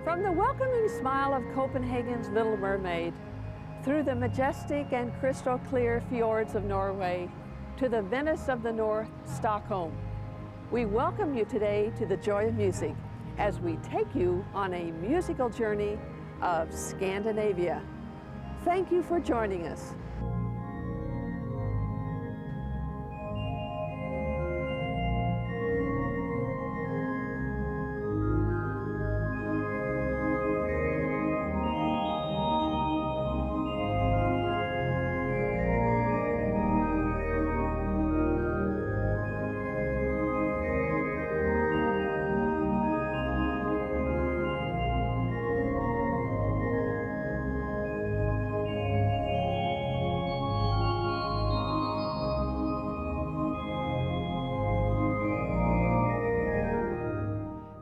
From the welcoming smile of Copenhagen's Little Mermaid, through the majestic and crystal clear fjords of Norway, to the Venice of the North, Stockholm, we welcome you today to the Joy of Music as we take you on a musical journey of Scandinavia. Thank you for joining us.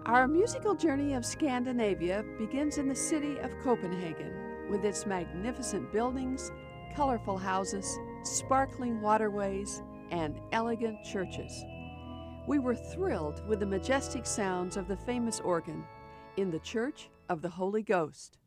Our musical journey of Scandinavia begins in the city of Copenhagen with its magnificent buildings, colorful houses, sparkling waterways, and elegant churches. We were thrilled with the majestic sounds of the famous organ in the Church of the Holy Ghost.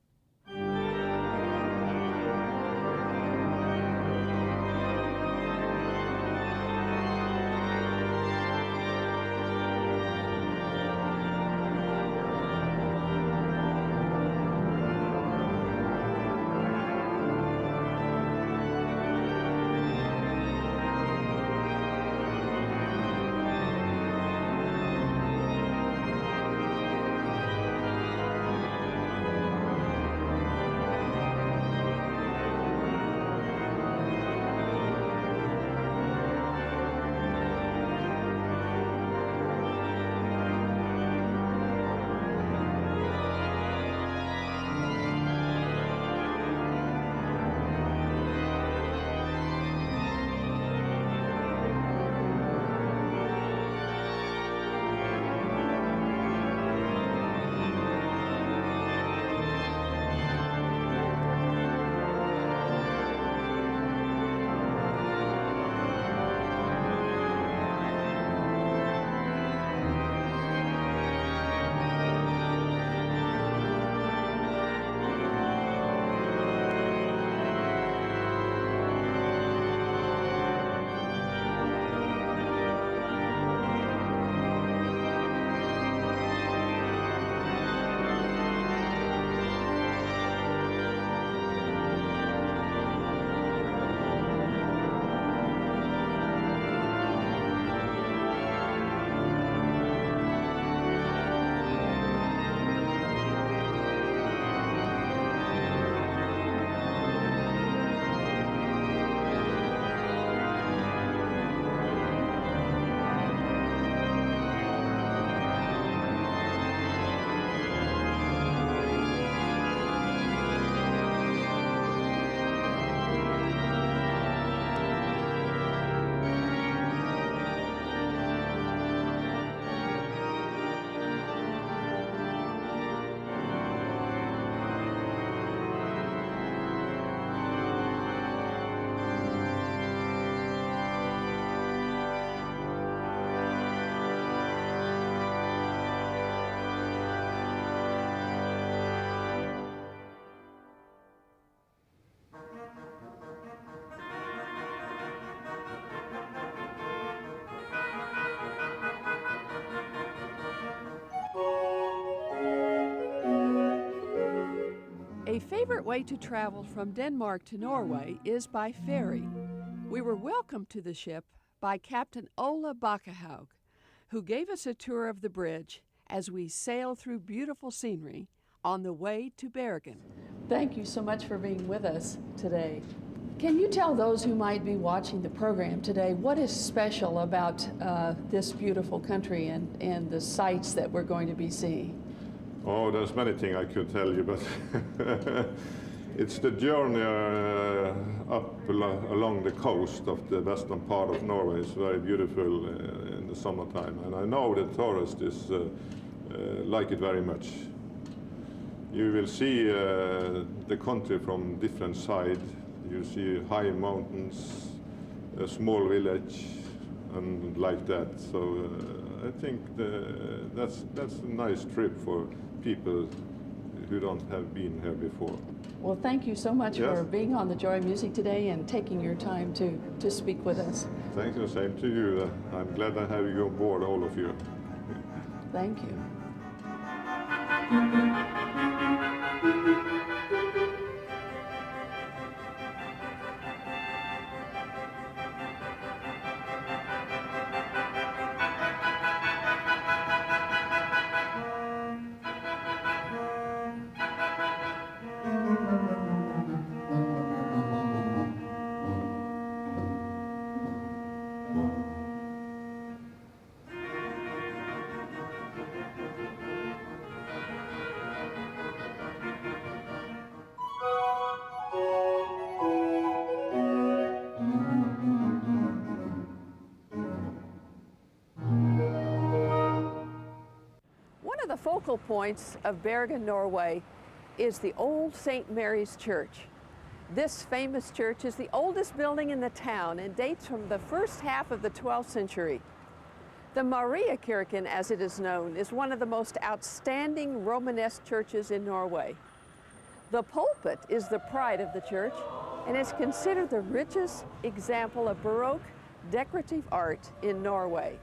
A favorite way to travel from Denmark to Norway is by ferry. We were welcomed to the ship by Captain Ola Bakkehaug, who gave us a tour of the bridge as we sailed through beautiful scenery on the way to Bergen. Thank you so much for being with us today. Can you tell those who might be watching the program today what is special about this beautiful country and the sights that we're going to be seeing? Oh, there's many things I could tell you, but it's the journey up along the coast of the western part of Norway. It's very beautiful in the summertime, and I know the tourists like it very much. You will see the country from different sides. You see high mountains, a small village, and like that. So I think that's a nice trip for people who don't have been here before. Well, thank you so much Yes. for being on the Joy of Music today and taking your time to speak with us. Thank you, same to you. I'm glad I have you on board, all of you. Thank you. One of the focal points of Bergen, Norway is the old St. Mary's Church. This famous church is the oldest building in the town and dates from the first half of the 12th century. The Mariakirken, as it is known, is one of the most outstanding Romanesque churches in Norway. The pulpit is the pride of the church and is considered the richest example of Baroque decorative art in Norway.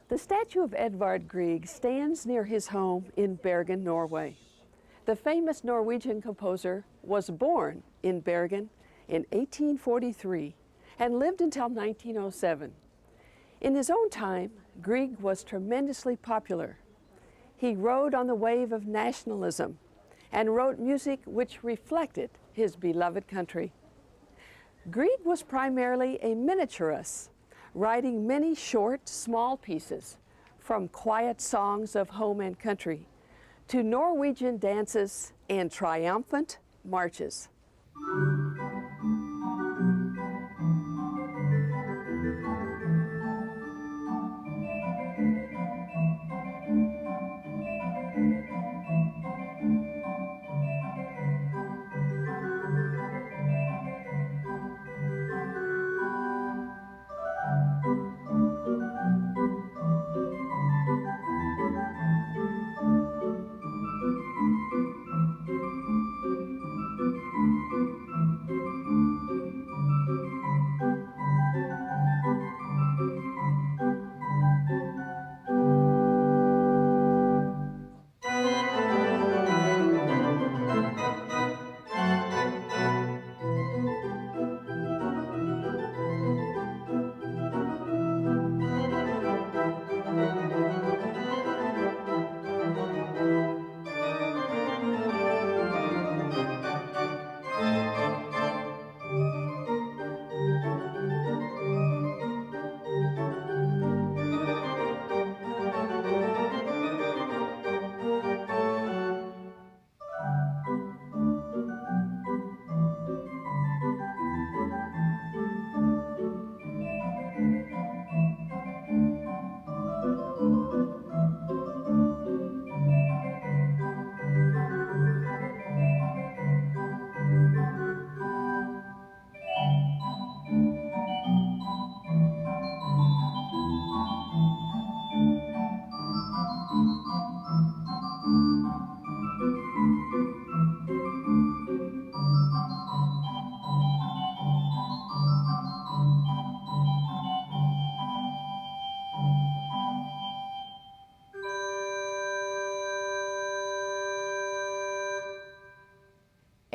The statue of Edvard Grieg stands near his home in Bergen, Norway. The famous Norwegian composer was born in Bergen in 1843 and lived until 1907. In his own time, Grieg was tremendously popular. He rode on the wave of nationalism and wrote music which reflected his beloved country. Grieg was primarily a miniaturist, writing many short, small pieces, from quiet songs of home and country to Norwegian dances and triumphant marches.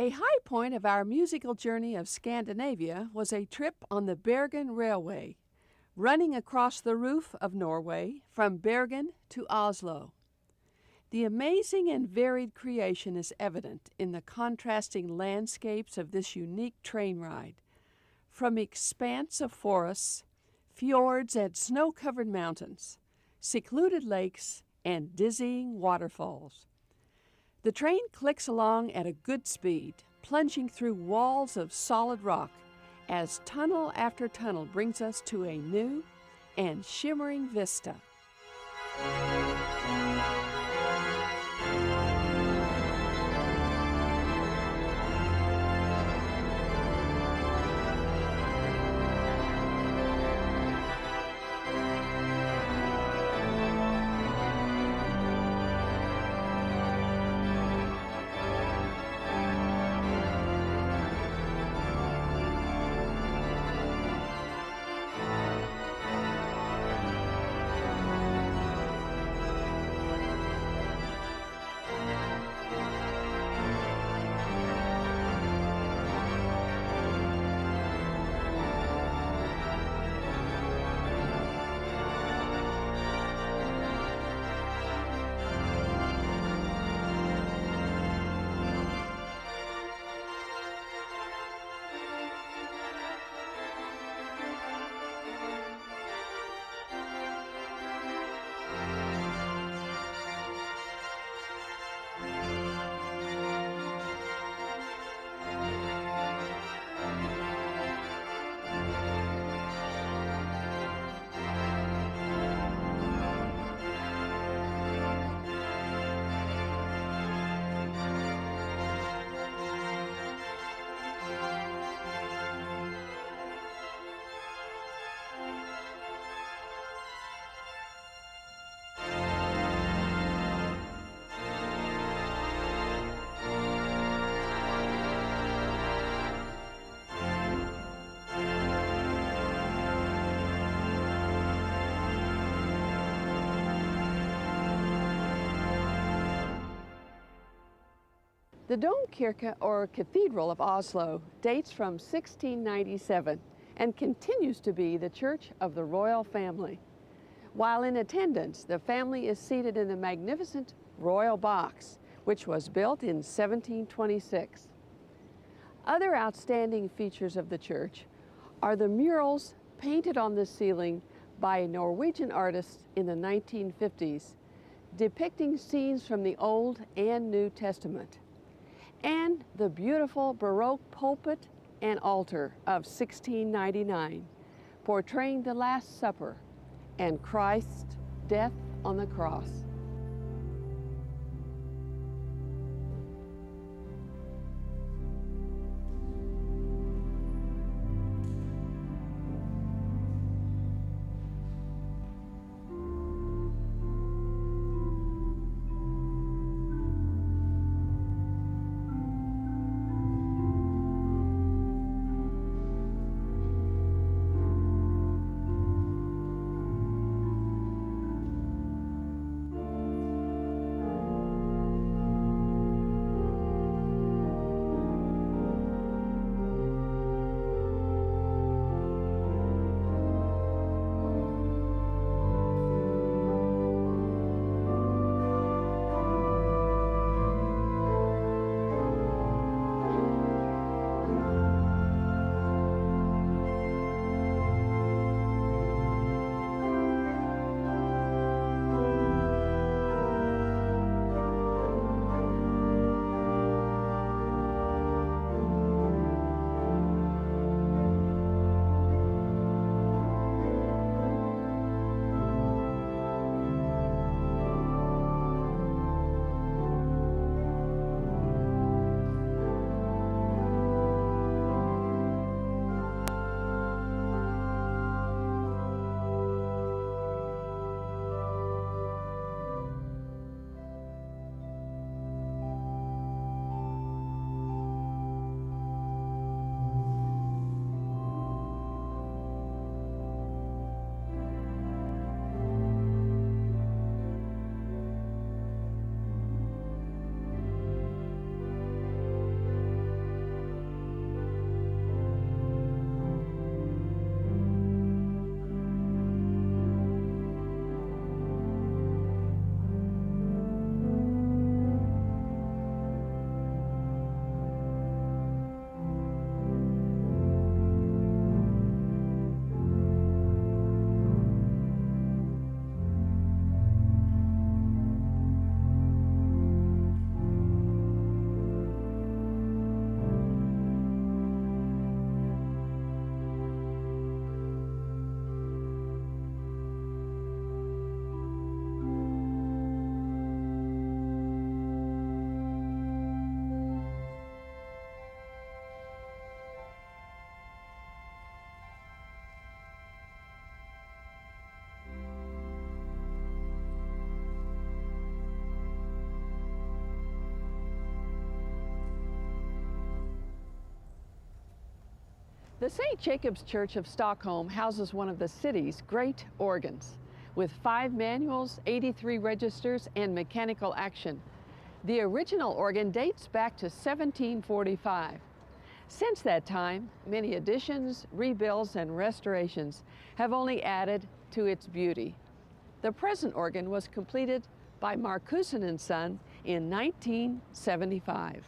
A high point of our musical journey of Scandinavia was a trip on the Bergen Railway, running across the roof of Norway from Bergen to Oslo. The amazing and varied creation is evident in the contrasting landscapes of this unique train ride, from expanse of forests, fjords and snow-covered mountains, secluded lakes, and dizzying waterfalls. The train clicks along at a good speed, plunging through walls of solid rock as tunnel after tunnel brings us to a new and shimmering vista. The Domkirke, or Cathedral of Oslo, dates from 1697 and continues to be the church of the royal family. While in attendance, the family is seated in the magnificent royal box, which was built in 1726. Other outstanding features of the church are the murals painted on the ceiling by Norwegian artists in the 1950s, depicting scenes from the Old and New Testament, and the beautiful Baroque pulpit and altar of 1699, portraying the Last Supper and Christ's death on the cross. The St. Jacob's Church of Stockholm houses one of the city's great organs. With 5 manuals, 83 registers, and mechanical action. The original organ dates back to 1745. Since that time, many additions, rebuilds, and restorations have only added to its beauty. The present organ was completed by Marcuson and Son in 1975.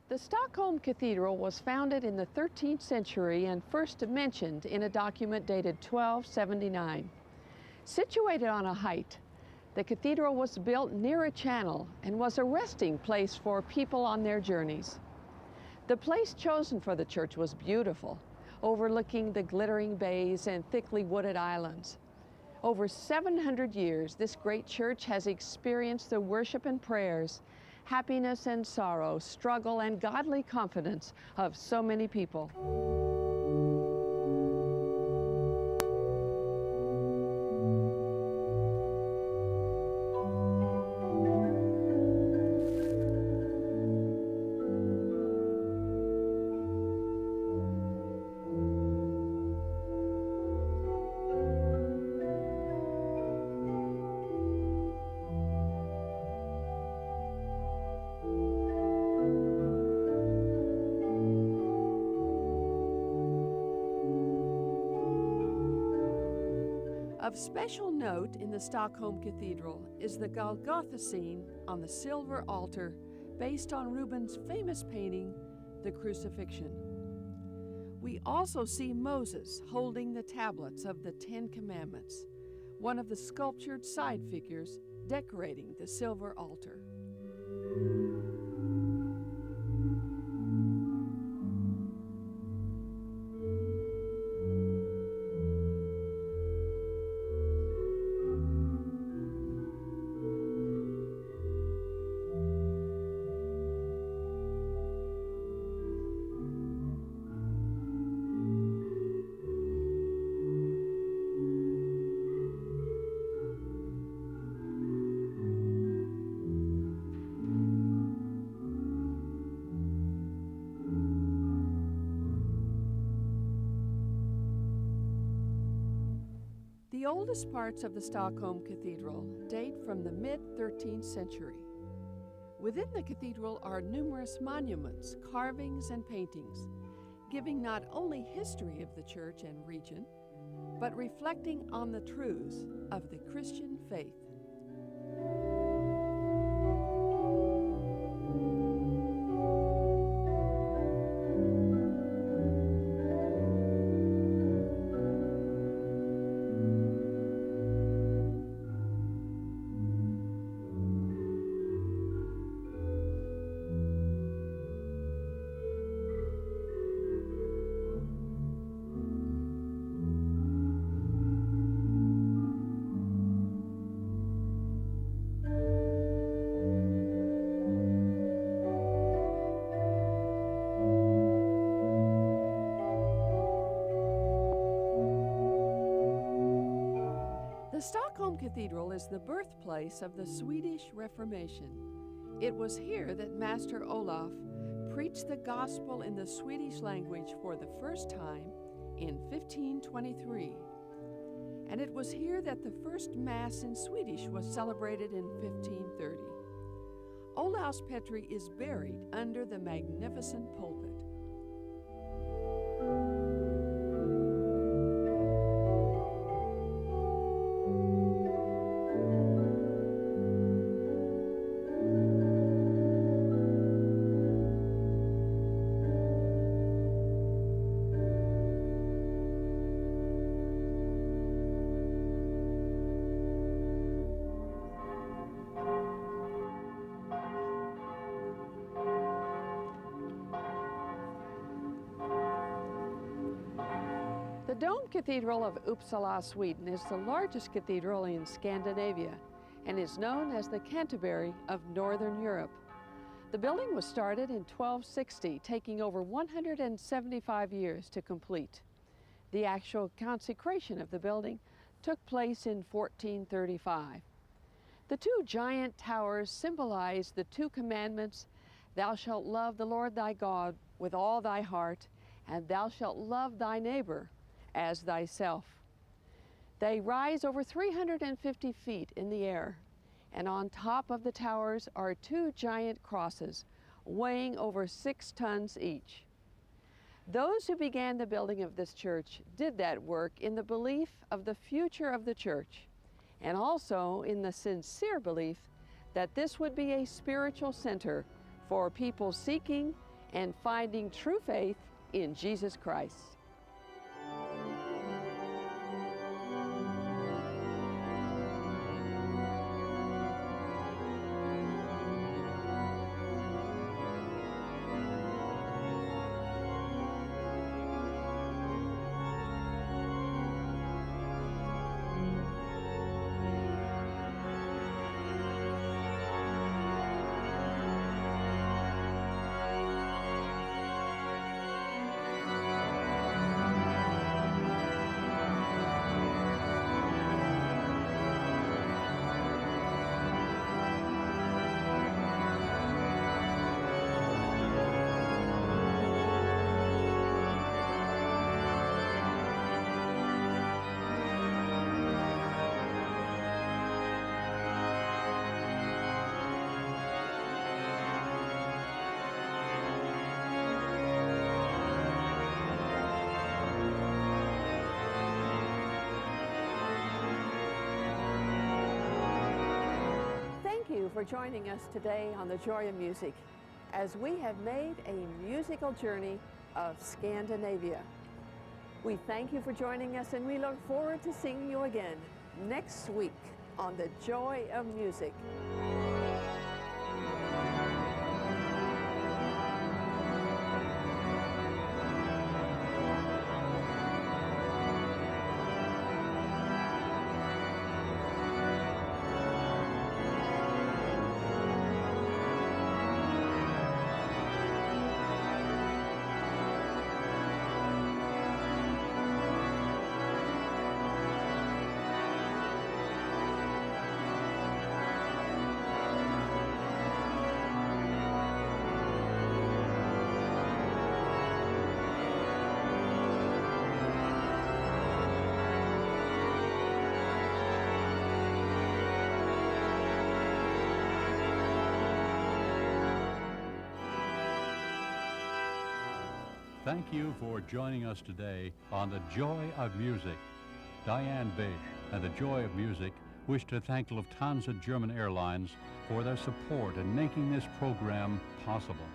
The Stockholm Cathedral was founded in the 13th century and first mentioned in a document dated 1279. Situated on a height, the cathedral was built near a channel and was a resting place for people on their journeys. The place chosen for the church was beautiful, overlooking the glittering bays and thickly wooded islands. Over 700 years, this great church has experienced the worship and prayers, happiness and sorrow, struggle and godly confidence of so many people. Of special note in the Stockholm Cathedral is the Golgotha scene on the silver altar based on Rubens' famous painting, The Crucifixion. We also see Moses holding the tablets of the Ten Commandments, one of the sculptured side figures decorating the silver altar. oldest parts of the Stockholm Cathedral date from the mid-13th century. Within the cathedral are numerous monuments, carvings, and paintings, giving not only history of the church and region, but reflecting on the truths of the Christian faith. The Stockholm Cathedral is the birthplace of the Swedish Reformation. It was here that Master Olaf preached the gospel in the Swedish language for the first time in 1523. And it was here that the first Mass in Swedish was celebrated in 1530. Olaus Petri is buried under the magnificent pulpit. The Dome Cathedral of Uppsala, Sweden is the largest cathedral in Scandinavia and is known as the Canterbury of Northern Europe. The building was started in 1260, taking over 175 years to complete. The actual consecration of the building took place in 1435. The two giant towers symbolize the two commandments, "Thou shalt love the Lord thy God with all thy heart, and thou shalt love thy neighbor as thyself." They rise over 350 feet in the air, and on top of the towers are two giant crosses weighing over 6 tons each. Those who began the building of this church did that work in the belief of the future of the church, and also in the sincere belief that this would be a spiritual center for people seeking and finding true faith in Jesus Christ. Thank you for joining us today on The Joy of Music as we have made a musical journey of Scandinavia. We thank you for joining us, and we look forward to seeing you again next week on The Joy of Music. Thank you for joining us today on The Joy of Music. Diane, Bish, and The Joy of Music wish to thank Lufthansa German Airlines for their support in making this program possible.